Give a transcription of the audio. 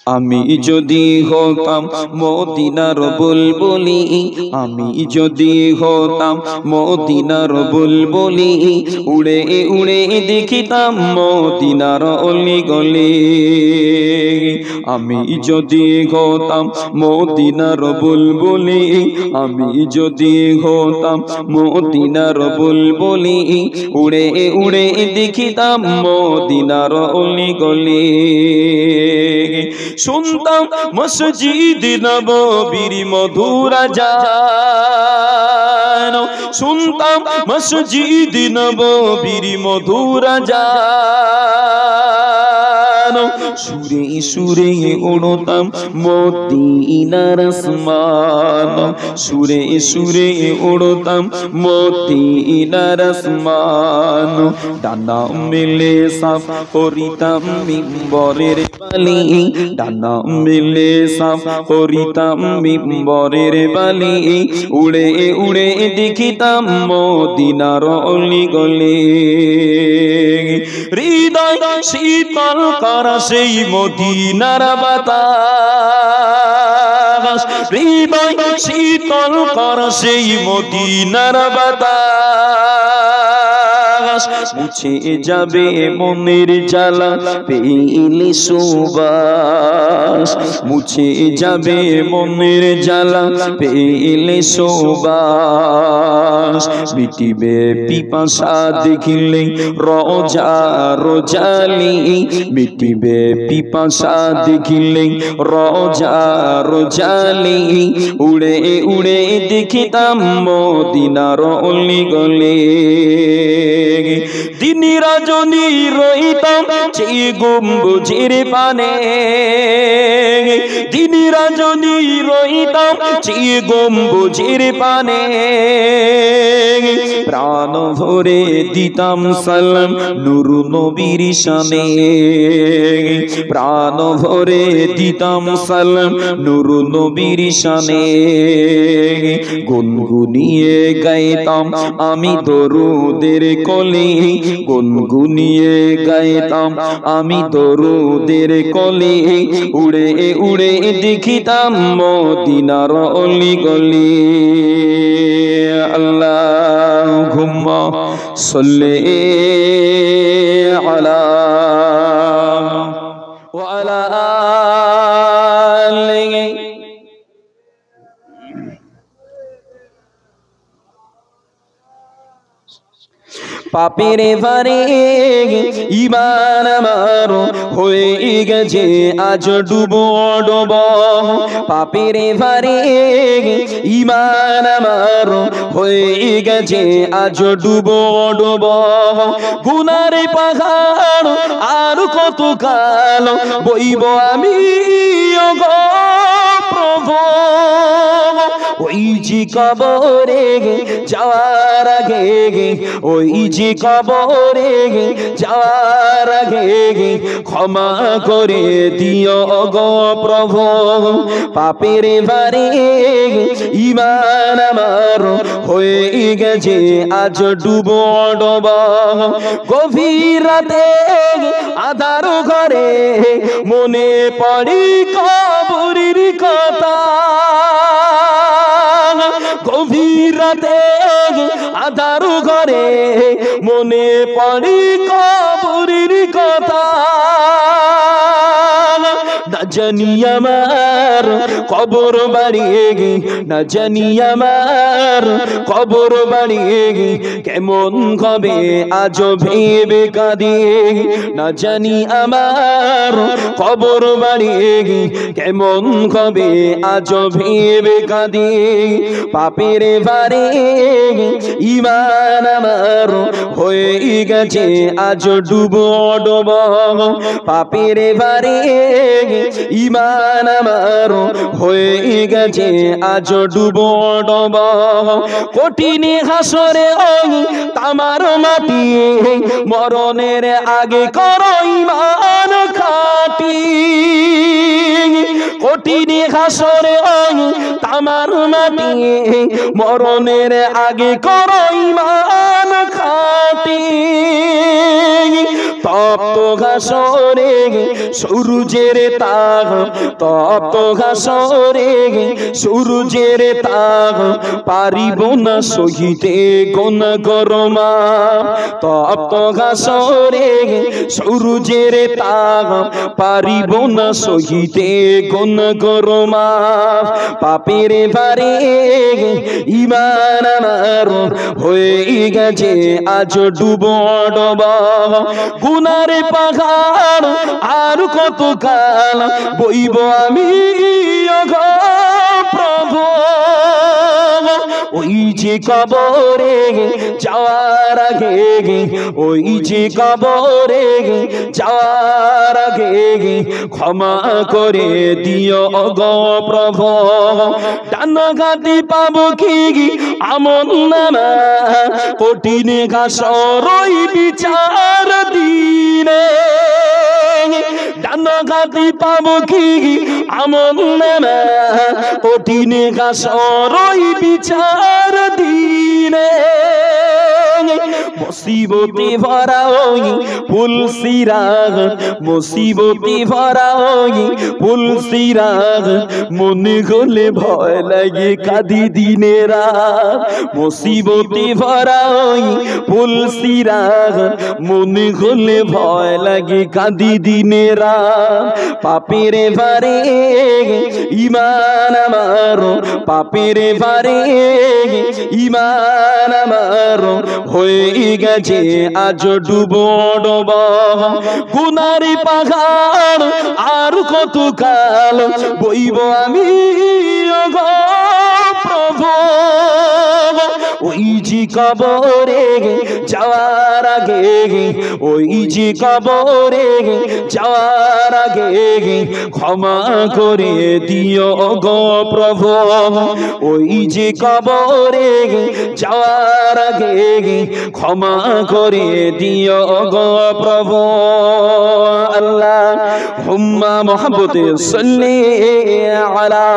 আমি যদি হতাম মদিনার বুলবুলি, আমি যদি হতাম মদিনার বুলবুলি, উড়ে উড়ে দেখিতাম মদিনার অলি গলি। আমি যদি হতাম মদিনার বুলবুলি, আমি যদি হতাম মদিনার বুলবুলি, উড়ে উড়ে দেখিতাম মদিনার অলি গলি। শুনতাম মসজিদ নববীর মধুর আযান, শুনতাম মসজিদ নববীর মধুর আযান, সুরে সুরে উড়তাম মদিনার আসমান, সুরে সুরে উড়তাম মদিনার আসমান। ডানা মেলে সাফ করিতাম মিম্বরের বালি, ডানা মেলে সাফ করিতাম মিম্বরের বালি, উড়ে উড়ে দেখিতাম মদিনার অলি গলি। হৃদয় শীতল করা সেই মদিনার বাতাস, হৃদয় শীতল করা সেই মদিনার বাতাস, মুছে যাবে মনের জ্বালা পেলে সুবাস, মুছে যাবে মনের জ্বালা পেলে সুবাস। মিটিবে পিপাসা দেখিলে রোজা রোজালি, মিটিবে পিপাসা দেখিলে রোজা রোজালি, উড়ে উড়ে দেখিতাম মদিনার অলি গলি। দিন রজনী রহিতাম চেয়ে গম্বুজের পানে, দিন রজনী রহিতাম চেয়ে গম্বুজের পানে, প্রাণ ভরে দিতাম সালাম নূর নবীর শানে, প্রাণ ভরে দিতাম সালাম নূর নবীর শানে। গুনগুনিয়ে গাইতাম আমি দরুদের কলি, গুনগুনিয়ে গাইতাম আমি দরুদের কলি, উড়ে উড়ে দেখিতাম মদিনার অলি গলি। আল্লাহুম্মা সাল্লি আলা ওয়া আলা আলিহি। পাপের ভারে ঈমান আমার হয়ে গেছে আজ ডুবো ডুবো, পাপের ভারে ঈমান আমার হয়ে গেছে আজ ডুবো ডুবো। গুনার পাহাড় আর কত কাল বইব আমি ওগো প্রভু, ওই যে কবরে যাওয়ার আগে, ওই যে কবরে যাওয়ার আগে ক্ষমা করে দিও গো প্রভু। পাপের ভারে ঈমান আমার হয়ে গেছে আজ ডুবো ডুবো। গভীর রাতে আধার ঘরে মনে পড়ি কবরের কথা, গভীর রাতে আধার ঘরে মনে পড়ি কবরের কথা। না জানি আমার কবর বাড়িয়ে গে, না জানি আমার কবর বাড়িয়ে গে কেমন হবে আজ ভেবে কাঁদি, না জানি আমার কবর বাড়িয়ে গে কেমন হবে আজ ভেবে কাঁদি। পাপের ভারে ঈমান আমার হয়ে গেছে আজ ডুবো ডুবো, পাপের ভারে ঈমান আমার হয়ে গেছে আজ ডুবো ডুবো। কঠিন হাসরে তামার মাটি মরণের আগে করো ঈমান খাঁটি, কঠিন হাসরে তামার মাটি মরণের আগে করো ঈমান খাঁটি। কাটি তপ্ত ঘাসরে সূর্যের তাপ তপ্ত ঘাসরে সূর্যের তাপ পারিব না সহিতে কোন গরমা তপ্ত ঘাসরে সূর্যের তাপ পারিব না সহিতে কোন গরমা পাপের ভারে ঈমান আমার হয়ে গেছে আজ ডুবো ডোবা গুনার পাহাড় আর কত কাল বইব আমি ওগো প্রভু ওই যে কবরে যাওয়ার আগে ওই যে কবরে যাওয়ার আগে ক্ষমা করে দিও ওগো প্রভু ডানাঘাটি পাবো কি আমন নামা কঠিন ঘাসর ওই বিচার দিনে ডানাঘাটি পাবো কি আমন নামা কঠিন ঘাসর ওই বিচার দিনে মুসিবতে ভরা ওই ফুল সিরাগ মুসিবতে ভরা ওই ফুল সিরাগ মনে হলে ভয় লাগে কাঁদি দিনে রাত মুসিবতে ভরা ওই ফুল সিরাগ মনে হলে ভয় লাগে কাঁদি দিনে রাত পাপের ভারে ঈমান আমার পাপের ভারে ঈমান আমার হয়ে গেছে আজ ডুবো ডোবা গুনার পাহাড় আর কত কাল বইব আমি ওগো প্রভু ওই যে কবরে যাওয়ার আগে ওই যে কবরে যাওয়ার আগে ক্ষমা করে দিও ওগো প্রভু ওই যে কবরে যাওয়ার আগে ক্ষমা করে দিও ওগো প্রভু আল্লাহ হুম্মা মুহাব্বতে সাল্লি আলা